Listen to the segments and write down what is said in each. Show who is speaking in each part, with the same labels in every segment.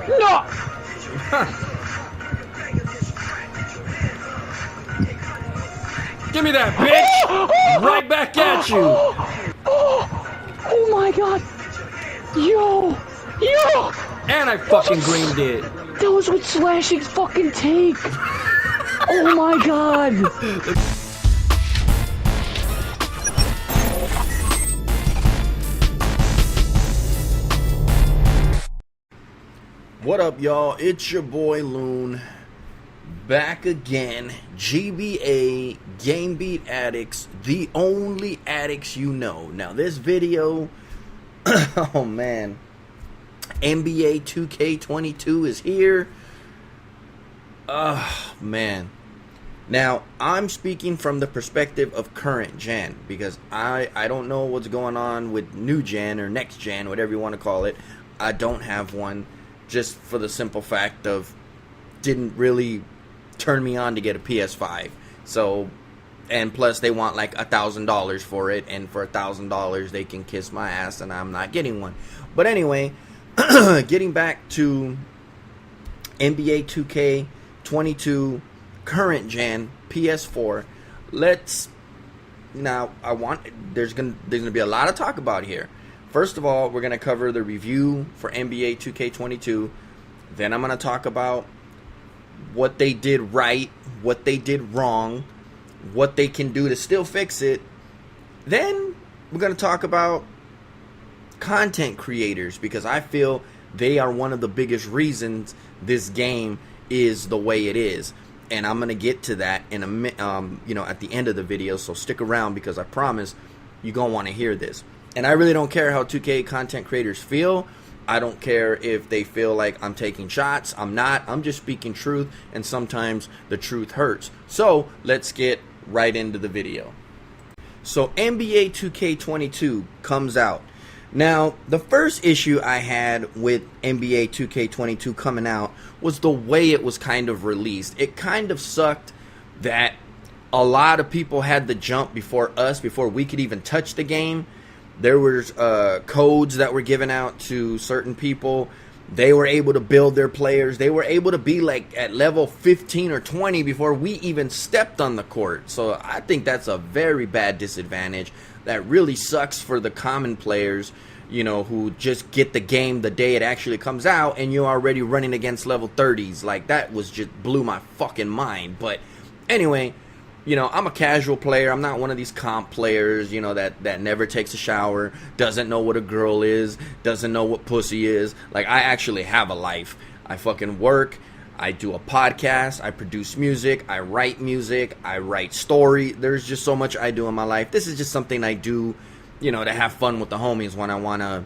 Speaker 1: No!
Speaker 2: Give me that, bitch! Right back at you!
Speaker 1: Oh my god! Yo! Yo!
Speaker 2: And I fucking greened it.
Speaker 1: That was what slashing fucking take! Oh my god!
Speaker 3: What up, y'all? It's your boy Loon, back again. GBA Game Beat Addicts, the only addicts you know. Now this video, oh man, NBA2K22 is here. Man. Now I'm speaking from the perspective of current gen, because I don't know what's going on with new gen or next gen, whatever you want to call it. I don't have one, just for the simple fact of didn't really turn me on to get a PS5. So, and plus they want like $1,000 for it, and for $1,000 they can kiss my ass, and I'm not getting one. But anyway, getting back to NBA 2K22 current gen PS4. There's gonna be a lot of talk about here. First of all, we're going to cover the review for NBA 2K22. Then I'm going to talk about what they did right, what they did wrong, what they can do to still fix it. Then we're going to talk about content creators, because I feel they are one of the biggest reasons this game is the way it is. And I'm going to get to that in at the end of the video, so stick around, because I promise you're going to want to hear this. And I really don't care how 2K content creators feel. I don't care if they feel like I'm taking shots. I'm not. I'm just speaking truth, and sometimes the truth hurts. So let's get right into the video. So NBA 2K22 comes out. Now, the first issue I had with NBA 2K22 coming out was the way it was kind of released. It kind of sucked that a lot of people had the jump before us, before we could even touch the game. There was codes that were given out to certain people. They were able to build their players. They were able to be like at level 15 or 20 before we even stepped on the court. So I think that's a very bad disadvantage. That really sucks for the common players, who just get the game the day it actually comes out, and you're already running against level 30s. Like, that was just blew my fucking mind. But anyway, I'm a casual player. I'm not one of these comp players, that never takes a shower, doesn't know what a girl is, doesn't know what pussy is. Like, I actually have a life. I fucking work. I do a podcast. I produce music. I write story. There's just so much I do in my life. This is just something I do, to have fun with the homies when I want to,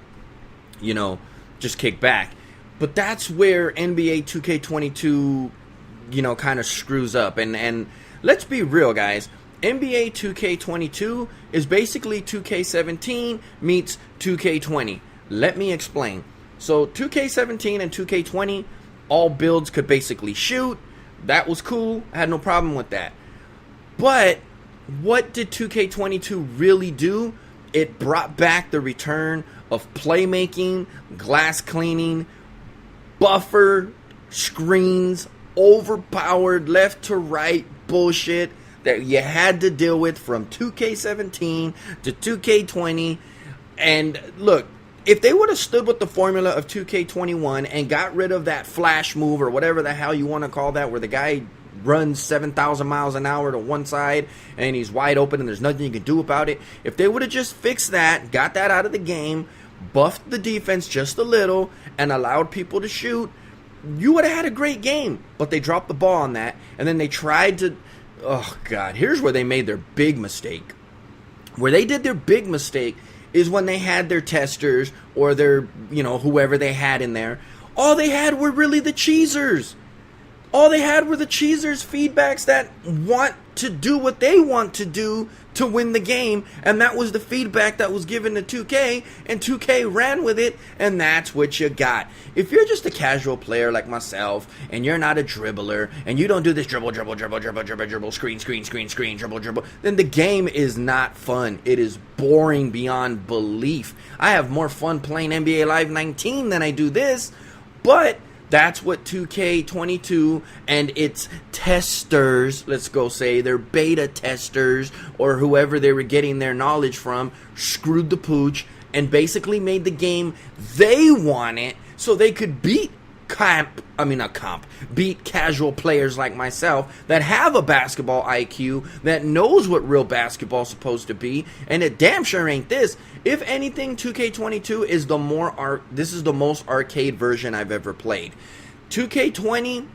Speaker 3: just kick back. But that's where NBA 2K22, kind of screws up. And let's be real, guys. NBA 2K22 is basically 2K17 meets 2K20. Let me explain. So 2K17 and 2K20, all builds could basically shoot. That was cool. I had no problem with that. But what did 2K22 really do? It brought back the return of playmaking, glass cleaning, buffer screens, overpowered left to right bullshit that you had to deal with from 2K17 to 2K20. And look, if they would have stood with the formula of 2K21 and got rid of that flash move, or whatever the hell you want to call that, where the guy runs 7,000 miles an hour to one side and he's wide open and there's nothing you can do about it. If they would have just fixed that, got that out of the game, buffed the defense just a little, and allowed people to shoot, you would have had a great game. But they dropped the ball on that, and then they tried to... Oh, God. Here's where they made their big mistake. Where they did their big mistake is when they had their testers, or their, whoever they had in there. All they had were really the cheesers. All they had were the cheesers' feedbacks that want to do what they want to do to win the game, and that was the feedback that was given to 2K, and 2K ran with it, and that's what you got. If you're just a casual player like myself, and you're not a dribbler, and you don't do this dribble, screen, dribble, then the game is not fun. It is boring beyond belief. I have more fun playing NBA Live 19 than I do this, but That's what 2K22 and its testers, let's go say, their beta testers or whoever they were getting their knowledge from, screwed the pooch and basically made the game they wanted so they could beat beat casual players like myself that have a basketball IQ, that knows what real basketball's supposed to be, and it damn sure ain't this. If anything, 2K22 is this is the most arcade version I've ever played. 2K20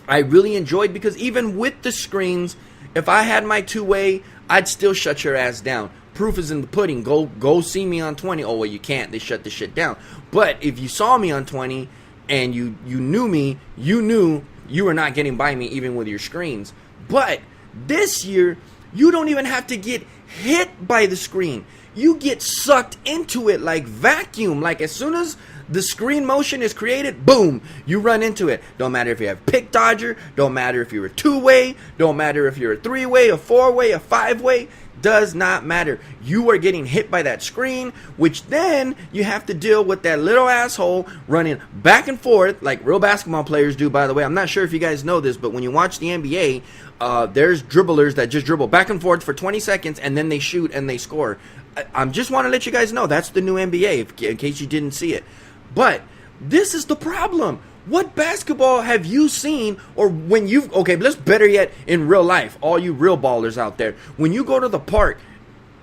Speaker 3: I really enjoyed because even with the screens, if I had my two-way, I'd still shut your ass down. Proof is in the pudding. Go see me on 20. Oh, well, you can't. They shut the shit down. But if you saw me on 20 and you knew me, you knew you were not getting by me even with your screens. But this year, you don't even have to get hit by the screen. You get sucked into it like vacuum. Like as soon as the screen motion is created, boom, you run into it. Don't matter if you have pick dodger, don't matter if you're a two-way, don't matter if you're a three-way, a four-way, a five-way, does not matter. You are getting hit by that screen, which then you have to deal with that little asshole running back and forth like real basketball players do, by the way. I'm not sure if you guys know this, but when you watch the NBA, there's dribblers that just dribble back and forth for 20 seconds and then they shoot and they score. I just want to let you guys know that's the new NBA in case you didn't see it. But this is the problem. What basketball have you seen, or when you've, okay, let's better yet, in real life, all you real ballers out there, when you go to the park,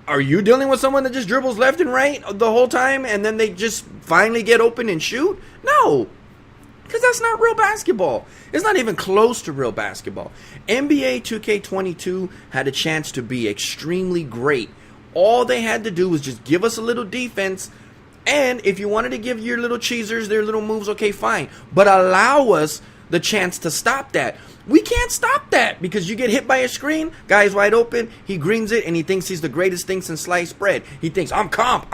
Speaker 3: are you dealing with someone that just dribbles left and right the whole time and then they just finally get open and shoot? No, because that's not real basketball. It's not even close to real basketball. NBA 2K22 had a chance to be extremely great. All they had to do was just give us a little defense. And if you wanted to give your little cheesers their little moves, okay, fine. But allow us the chance to stop that. We can't stop that because you get hit by a screen, guy's wide open, he greens it, and he thinks he's the greatest thing since sliced bread. He thinks, I'm comp.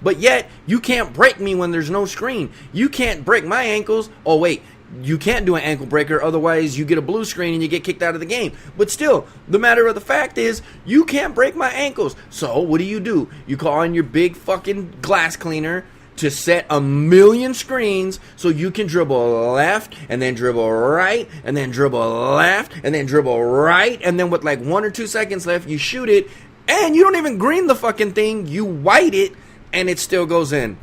Speaker 3: But yet, you can't break me when there's no screen. You can't break my ankles. Oh, wait. You can't do an ankle breaker, otherwise you get a blue screen and you get kicked out of the game. But still, the matter of the fact is, you can't break my ankles. So, what do? You call in your big fucking glass cleaner to set 1,000,000 screens so you can dribble left, and then dribble right, and then dribble left, and then dribble right, and then with like 1 or 2 seconds left, you shoot it, and you don't even green the fucking thing, you white it, and it still goes in.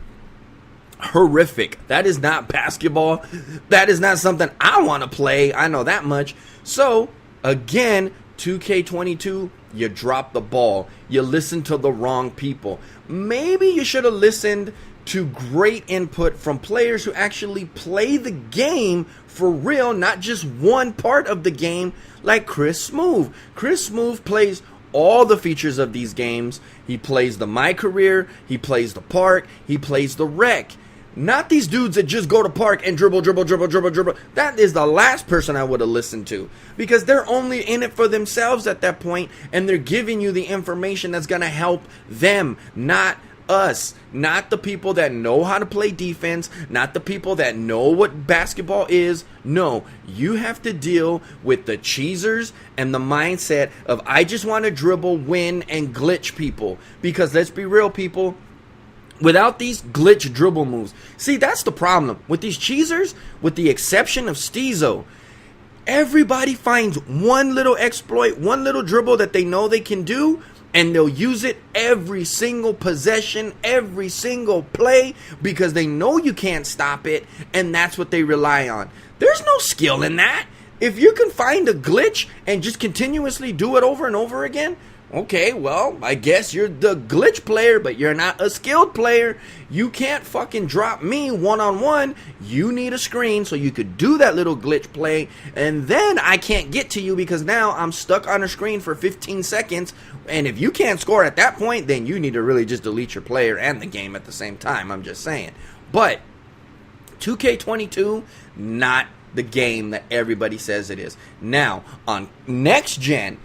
Speaker 3: Horrific. That is not basketball. That is not something I want to play. I know that much. So, again, 2K22, you dropped the ball. You listened to the wrong people. Maybe you should have listened to great input from players who actually play the game for real, not just one part of the game, like Chris Smoove. Chris Smoove plays all the features of these games. He plays the My Career, he plays the Park, he plays the Rec. Not these dudes that just go to park and dribble. That is the last person I would have listened to. Because they're only in it for themselves at that point, and they're giving you the information that's going to help them, not us. Not the people that know how to play defense, not the people that know what basketball is. No, you have to deal with the cheesers and the mindset of I just want to dribble, win, and glitch people. Because let's be real, people. Without these glitch dribble moves. See, that's the problem. With these cheesers, with the exception of Steezo, everybody finds one little exploit, one little dribble that they know they can do, and they'll use it every single possession, every single play, because they know you can't stop it, and that's what they rely on. There's no skill in that. If you can find a glitch and just continuously do it over and over again, okay, well, I guess you're the glitch player, but you're not a skilled player. You can't fucking drop me one-on-one. You need a screen so you could do that little glitch play, and then I can't get to you because now I'm stuck on a screen for 15 seconds, and if you can't score at that point, then you need to really just delete your player and the game at the same time. I'm just saying. But 2K22, not the game that everybody says it is. Now, on next gen,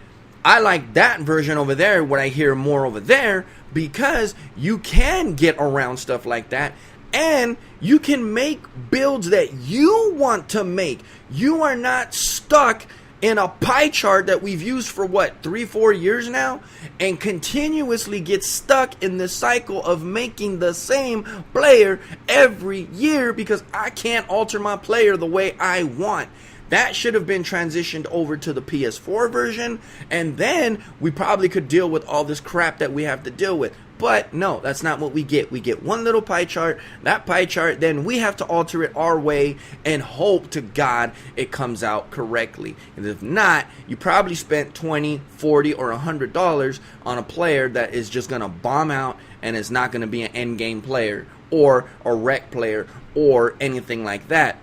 Speaker 3: I like that version over there, what I hear more over there, because you can get around stuff like that, and you can make builds that you want to make. You are not stuck in a pie chart that we've used for what, 3-4 years now, and continuously get stuck in the cycle of making the same player every year because I can't alter my player the way I want. That should have been transitioned over to the PS4 version, and then we probably could deal with all this crap that we have to deal with. But no, that's not what we get. We get one little pie chart. That pie chart, then we have to alter it our way and hope to God it comes out correctly. And if not, you probably spent $20, $40, or $100 on a player that is just going to bomb out and is not going to be an end game player or a rec player or anything like that.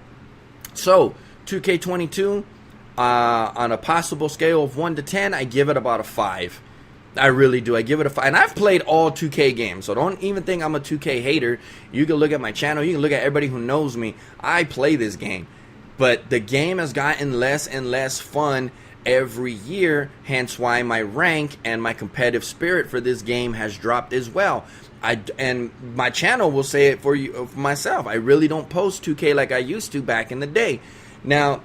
Speaker 3: So 2K22, on a possible scale of 1 to 10, I give it about a 5. I really do. I give it a 5. And I've played all 2K games, so don't even think I'm a 2K hater. You can look at my channel. You can look at everybody who knows me. I play this game. But the game has gotten less and less fun every year, hence why my rank and my competitive spirit for this game has dropped as well. And my channel will say it for you, for myself. I really don't post 2K like I used to back in the day. Now,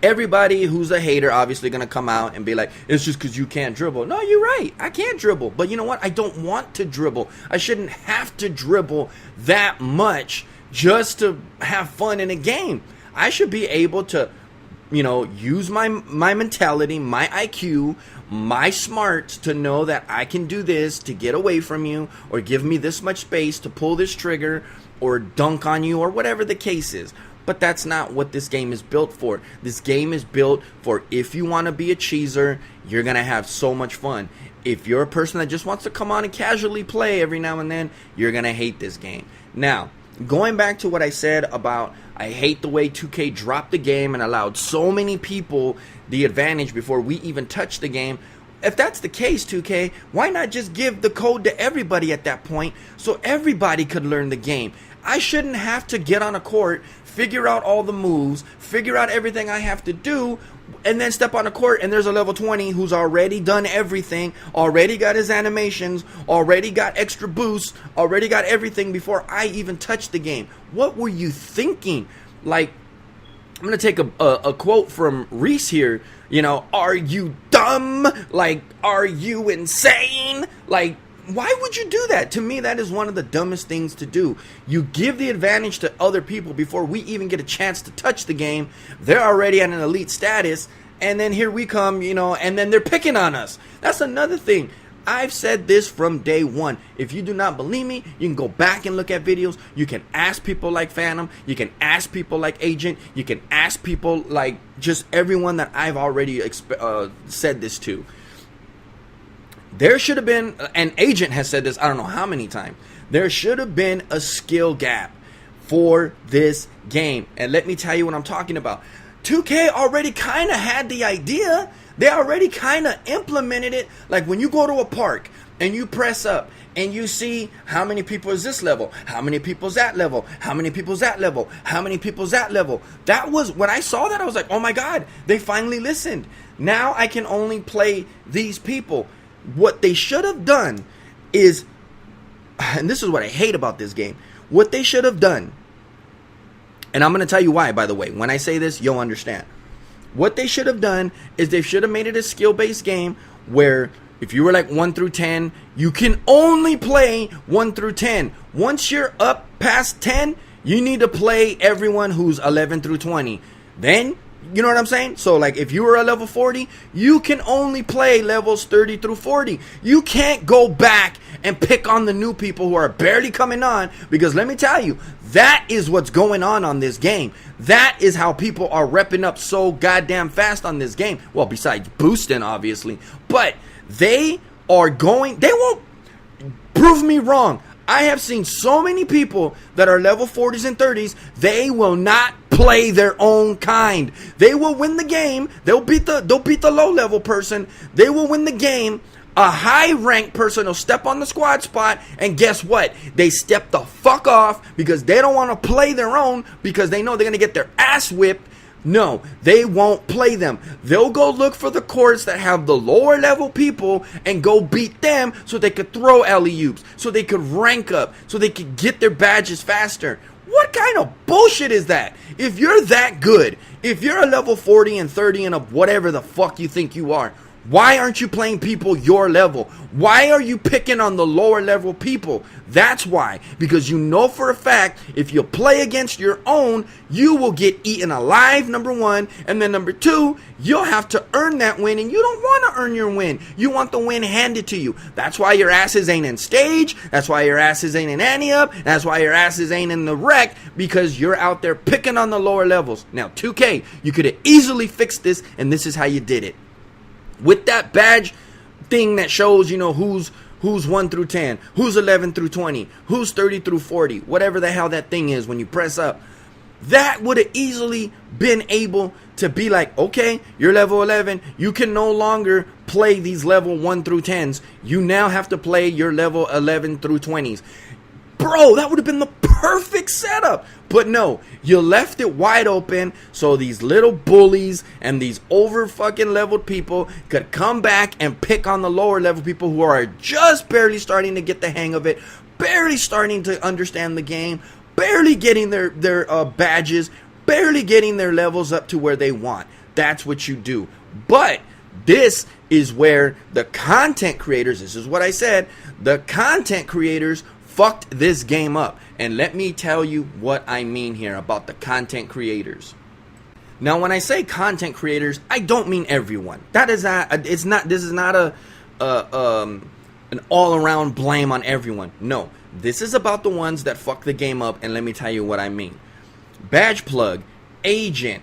Speaker 3: everybody who's a hater obviously going to come out and be like, it's just because you can't dribble. No, you're right. I can't dribble. But you know what? I don't want to dribble. I shouldn't have to dribble that much just to have fun in a game. I should be able to, you know, use my mentality, my IQ, my smarts to know that I can do this to get away from you, or give me this much space to pull this trigger or dunk on you, or whatever the case is. But that's not what this game is built for. This game is built for, if you want to be a cheeser, you're going to have so much fun. If you're a person that just wants to come on and casually play every now and then, you're going to hate this game. Now, going back to what I said about I hate the way 2K dropped the game and allowed so many people the advantage before we even touched the game. If that's the case, 2K, why not just give the code to everybody at that point so everybody could learn the game? I shouldn't have to get on a court, figure out all the moves, figure out everything I have to do, and then step on a court and there's a level 20 who's already done everything, already got his animations, already got extra boosts, already got everything before I even touched the game. What were you thinking? Like, I'm going to take a quote from Reese here. You know, are you dumb? Like, are you insane? Like, why would you do that? To me, that is one of the dumbest things to do. You give the advantage to other people before we even get a chance to touch the game. They're already at an elite status, and then here we come, you know, and then they're picking on us. That's another thing. I've said this from day one. If you do not believe me, you can go back and look at videos. You can ask people like Phantom. You can ask people like Agent. You can ask people like just everyone that I've already said this to. There should have been, and Agent has said this I don't know how many times, there should have been a skill gap for this game. And let me tell you what I'm talking about. 2K already kind of had the idea. They already kind of implemented it. Like when you go to a park and you press up and you see how many people is this level, how many people is that level, how many people is that level, how many people is that level. That was, when I saw that, I was like, oh my God, they finally listened. Now I can only play these people. What they should have done is, and this is what I hate about this game, what they should have done, and I'm going to tell you why, by the way. When I say this, you'll understand. What they should have done is they should have made it a skill-based game where if you were like 1 through 10, you can only play 1 through 10. Once you're up past 10, you need to play everyone who's 11 through 20. Then, you know what I'm saying? So like if you were a level 40, you can only play levels 30 through 40. You can't go back and pick on the new people who are barely coming on, because let me tell you, that is what's going on this game. That is how people are repping up so goddamn fast on this game. Well, besides boosting, obviously. But they won't prove me wrong. I have seen so many people that are level 40s and 30s, they will not play their own kind. They will win the game. They'll beat the low level person. They will win the game. A high ranked person will step on the squad spot, and guess what? They step the fuck off because they don't want to play their own, because they know they're going to get their ass whipped. No, they won't play them. They'll go look for the courts that have the lower level people and go beat them so they could throw alley-oops, so they could rank up, so they could get their badges faster. What kind of bullshit is that? If you're that good, if you're a level 40 and 30 and of whatever the fuck you think you are, why aren't you playing people your level? Why are you picking on the lower level people? That's why. Because you know for a fact, if you play against your own, you will get eaten alive, number one. And then number two, you'll have to earn that win. And you don't want to earn your win. You want the win handed to you. That's why your asses ain't in stage. That's why your asses ain't in ante-up. That's why your asses ain't in the wreck. Because you're out there picking on the lower levels. Now, 2K, you could have easily fixed this. And this is how you did it. With that badge thing that shows, you know, who's 1 through 10, who's 11 through 20, who's 30 through 40, whatever the hell that thing is when you press up, that would have easily been able to be like, okay, you're level 11, you can no longer play these level 1 through 10s, you now have to play your level 11 through 20s. Bro, that would have been the perfect setup. But no, you left it wide open so these little bullies and these over fucking leveled people could come back and pick on the lower level people who are just barely starting to get the hang of it, barely starting to understand the game, barely getting their badges, barely getting their levels up to where they want. That's what you do. But this is where the content creators, this is what I said, the content creators fucked this game up. And let me tell you what I mean here about the content creators. Now, when I say content creators, I don't mean everyone. That is not, it's not, this is not an all-around blame on everyone. No, this is about the ones that fuck the game up, and let me tell you what I mean. Badge Plug, Agent,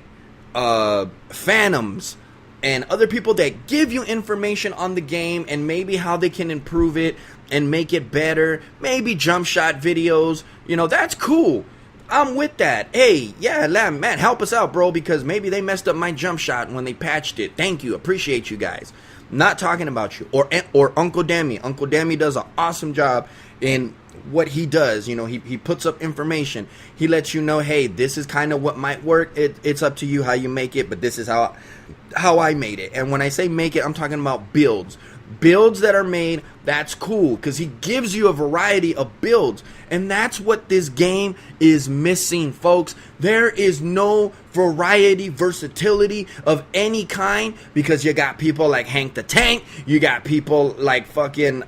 Speaker 3: Phantoms, and other people that give you information on the game and maybe how they can improve it and make it better. Maybe jump shot videos. You know, that's cool. I'm with that. Hey, yeah, man, help us out, bro, because maybe they messed up my jump shot when they patched it. Thank you. Appreciate you guys. Not talking about you. Or Uncle Demi. Uncle Demi does an awesome job in what he does. You know, he puts up information. He lets you know, hey, this is kind of what might work. It's up to you how you make it, but this is how I made it. And when I say make it, I'm talking about builds. Builds that are made, that's cool, because he gives you a variety of builds. And that's what this game is missing, folks. There is no variety, versatility of any kind, because you got people like Hank the Tank, you got people like fucking,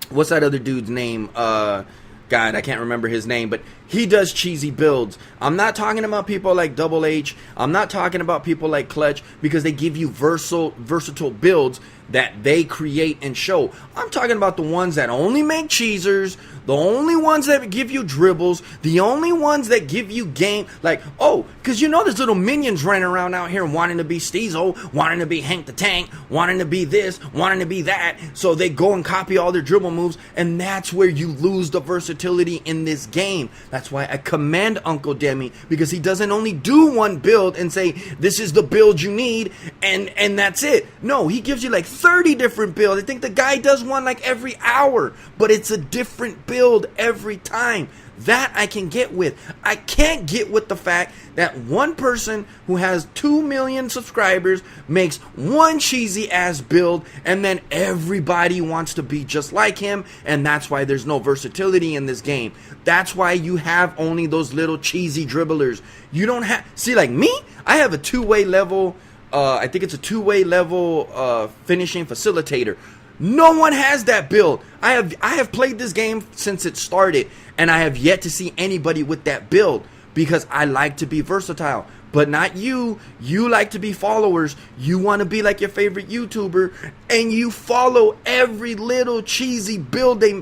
Speaker 3: what's that other dude's name? God, I can't remember his name, but he does cheesy builds. I'm not talking about people like Double H. I'm not talking about people like Clutch, because they give you versatile builds that they create and show. I'm talking about the ones that only make cheesers, the only ones that give you dribbles, the only ones that give you game. Like, oh, because you know there's little minions running around out here wanting to be Steezo, wanting to be Hank the Tank, wanting to be this, wanting to be that. So they go and copy all their dribble moves, and that's where you lose the versatility in this game. That's why I commend Uncle Demi, because he doesn't only do one build and say, this is the build you need, and that's it. No, he gives you like 30 different builds. I think the guy does one like every hour, but it's a different build every time. That I can get with. I can't get with the fact that one person who has 2 million subscribers makes one cheesy ass build, and then everybody wants to be just like him, and that's why there's no versatility in this game. That's why you have only those little cheesy dribblers. You don't have, see, like me, I have a two-way level, I think it's a two-way level finishing facilitator. No one has that build. I have played this game since it started, and I have yet to see anybody with that build, because I like to be versatile. But not you. You like to be followers. You want to be like your favorite YouTuber, and you follow every little cheesy build they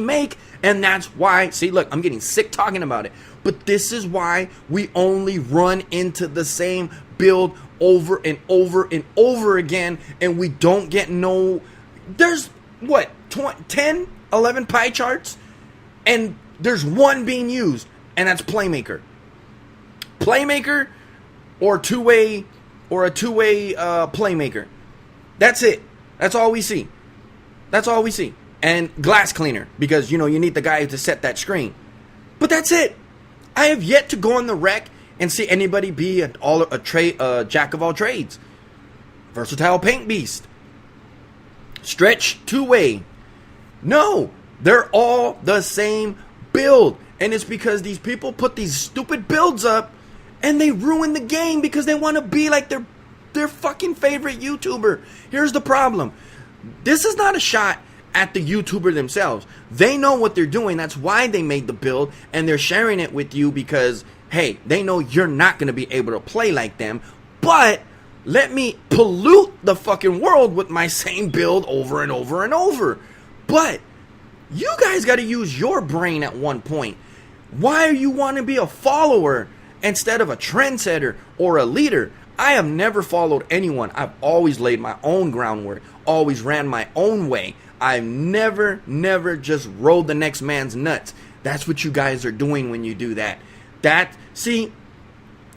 Speaker 3: make, and that's why, see, look, I'm getting sick talking about it, but this is why we only run into the same build over and over and over again, and we don't get no, there's what, 10, 11 pie charts, and there's one being used, and that's Playmaker. Playmaker or a two-way Playmaker. That's it. That's all we see. That's all we see. And Glass Cleaner, because, you know, you need the guy to set that screen. But that's it. I have yet to go on the rec and see anybody be a jack of all trades. Versatile Paint Beast. Stretch two-way. No, they're all the same build. And it's because these people put these stupid builds up and they ruin the game because they want to be like their fucking favorite YouTuber. Here's the problem. This is not a shot at the YouTuber themselves. They know what they're doing. That's why they made the build, and they're sharing it with you because, hey, they know you're not going to be able to play like them. But let me pollute the fucking world with my same build over and over and over. But you guys got to use your brain at one point. Why do you want to be a follower instead of a trendsetter or a leader? I have never followed anyone. I've always laid my own groundwork, always ran my own way. I've never just rode the next man's nuts. That's what you guys are doing when you do that. See,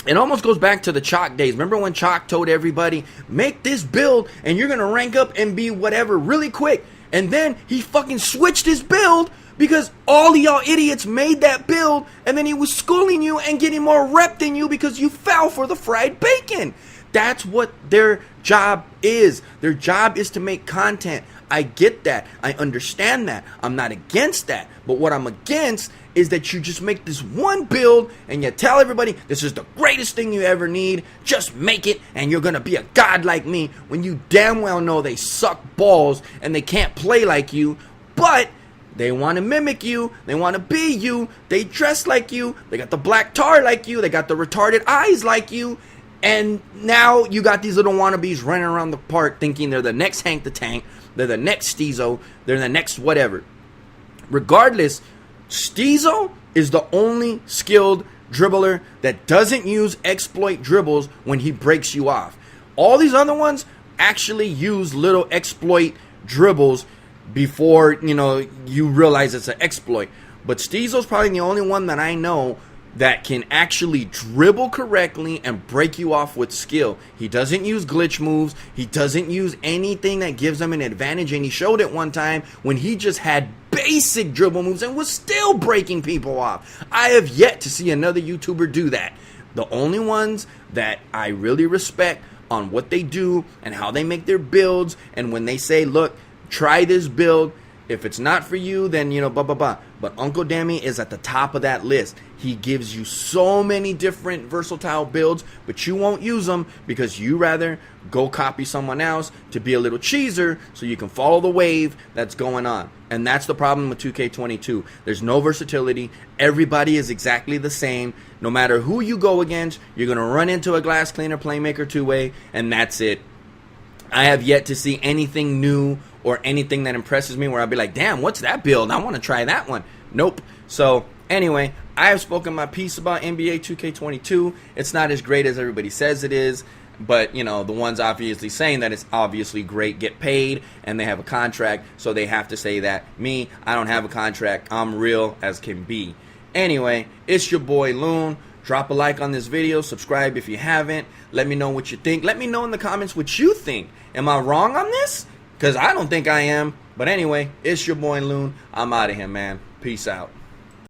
Speaker 3: it almost goes back to the Chalk days. Remember when Chalk told everybody, make this build and you're going to rank up and be whatever really quick. And then he fucking switched his build because all of y'all idiots made that build, and then he was schooling you and getting more rep than you because you fell for the fried bacon. That's what their job is. Their job is to make content. I get that. I understand that. I'm not against that. But what I'm against is that you just make this one build and you tell everybody this is the greatest thing you ever need. Just make it and you're going to be a god like me, when you damn well know they suck balls and they can't play like you. But they want to mimic you. They want to be you. They dress like you. They got the black tar like you. They got the retarded eyes like you. And now you got these little wannabes running around the park thinking they're the next Hank the Tank. They're the next Steezo. They're the next whatever. Regardless, Steezo is the only skilled dribbler that doesn't use exploit dribbles when he breaks you off. All these other ones actually use little exploit dribbles before, you realize it's an exploit. But Steezo's probably the only one that I know that can actually dribble correctly and break you off with skill. He doesn't use glitch moves. He doesn't use anything that gives him an advantage. And he showed it one time when he just had basic dribble moves and was still breaking people off. I have yet to see another YouTuber do that. The only ones that I really respect on what they do and how they make their builds, and when they say, look, try this build. If it's not for you, then, blah, blah, blah. But Uncle Demi is at the top of that list. He gives you so many different versatile builds, but you won't use them because you rather go copy someone else to be a little cheeser so you can follow the wave that's going on. And that's the problem with 2K22. There's no versatility. Everybody is exactly the same. No matter who you go against, you're going to run into a glass cleaner playmaker two-way, and that's it. I have yet to see anything new or anything that impresses me where I'll be like, damn, what's that build? I want to try that one. Nope. So anyway, I have spoken my piece about NBA 2K22. It's not as great as everybody says it is, but the ones obviously saying that it's obviously great get paid and they have a contract, so they have to say that. Me, I don't have a contract. I'm real as can be. Anyway, it's your boy Loon. Drop a like on this video, subscribe if you haven't. Let me know what you think. Let me know in the comments what you think. Am I wrong on this? Because I don't think I am. But anyway, it's your boy Loon. I'm out of here, man. Peace out.